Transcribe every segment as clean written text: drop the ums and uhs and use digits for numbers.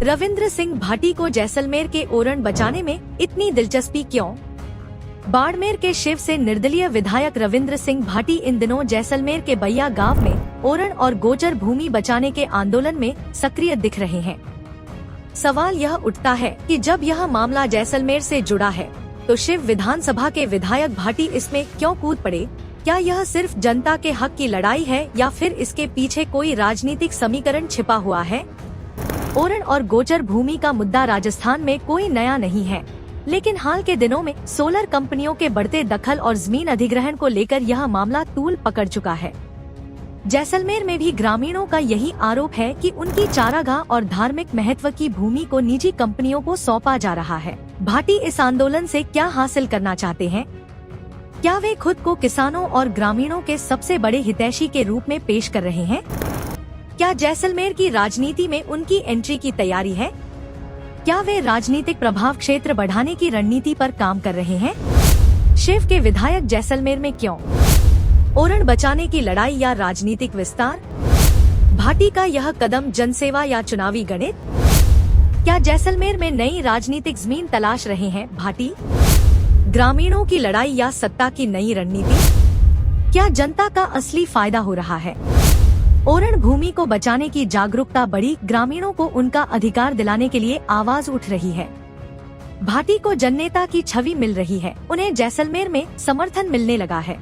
रविंद्र सिंह भाटी को जैसलमेर के ओरण बचाने में इतनी दिलचस्पी क्यों? बाड़मेर के शिव से निर्दलीय विधायक रविंद्र सिंह भाटी इन दिनों जैसलमेर के बैया गांव में ओरण और गोचर भूमि बचाने के आंदोलन में सक्रिय दिख रहे हैं। सवाल यह उठता है कि जब यह मामला जैसलमेर से जुड़ा है तो शिव विधानसभा के विधायक भाटी इसमें क्यों कूद पड़े? क्या यह सिर्फ जनता के हक की लड़ाई है या फिर इसके पीछे कोई राजनीतिक समीकरण छिपा हुआ है? ओरण और गोचर भूमि का मुद्दा राजस्थान में कोई नया नहीं है, लेकिन हाल के दिनों में सोलर कंपनियों के बढ़ते दखल और जमीन अधिग्रहण को लेकर यह मामला तूल पकड़ चुका है। जैसलमेर में भी ग्रामीणों का यही आरोप है कि उनकी चारागाह और धार्मिक महत्व की भूमि को निजी कंपनियों को सौंपा जा रहा है। भाटी इस आंदोलन से क्या हासिल करना चाहते हैं? क्या वे खुद को किसानों और ग्रामीणों के सबसे बड़े हितैषी के रूप में पेश कर रहे हैं? क्या जैसलमेर की राजनीति में उनकी एंट्री की तैयारी है? क्या वे राजनीतिक प्रभाव क्षेत्र बढ़ाने की रणनीति पर काम कर रहे हैं? शिव के विधायक जैसलमेर में क्यों? ओरण बचाने की लड़ाई या राजनीतिक विस्तार? भाटी का यह कदम जनसेवा या चुनावी गणित? क्या जैसलमेर में नई राजनीतिक जमीन तलाश रहे हैं भाटी? ग्रामीणों की लड़ाई या सत्ता की नई रणनीति? क्या जनता का असली फायदा हो रहा है? ओरण भूमि को बचाने की जागरूकता बढ़ी, ग्रामीणों को उनका अधिकार दिलाने के लिए आवाज उठ रही है। भाटी को जननेता की छवि मिल रही है, उन्हें जैसलमेर में समर्थन मिलने लगा है।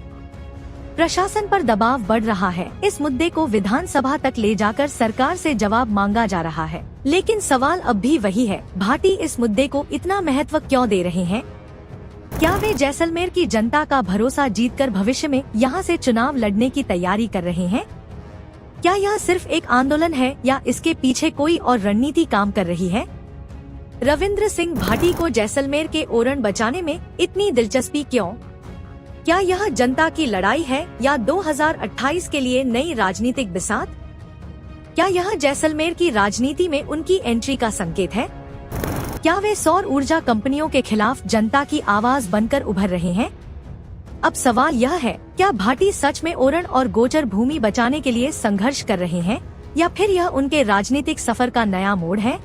प्रशासन पर दबाव बढ़ रहा है, इस मुद्दे को विधानसभा तक ले जाकर सरकार से जवाब मांगा जा रहा है। लेकिन सवाल अब भी वही है, भाटी इस मुद्दे को इतना महत्व क्यों दे रहे हैं? क्या वे जैसलमेर की जनता का भरोसा जीतकर भविष्य में यहाँ से चुनाव लड़ने की तैयारी कर रहे हैं? क्या यह सिर्फ एक आंदोलन है या इसके पीछे कोई और रणनीति काम कर रही है? रविंद्र सिंह भाटी को जैसलमेर के ओरण बचाने में इतनी दिलचस्पी क्यों? क्या यह जनता की लड़ाई है या 2028 के लिए नई राजनीतिक बिसात? क्या यह जैसलमेर की राजनीति में उनकी एंट्री का संकेत है? क्या वे सौर ऊर्जा कंपनियों के खिलाफ जनता की आवाज बनकर उभर रहे हैं? अब सवाल यह है, क्या भाटी सच में ओरण और गोचर भूमि बचाने के लिए संघर्ष कर रहे हैं या फिर यह उनके राजनीतिक सफर का नया मोड़ है?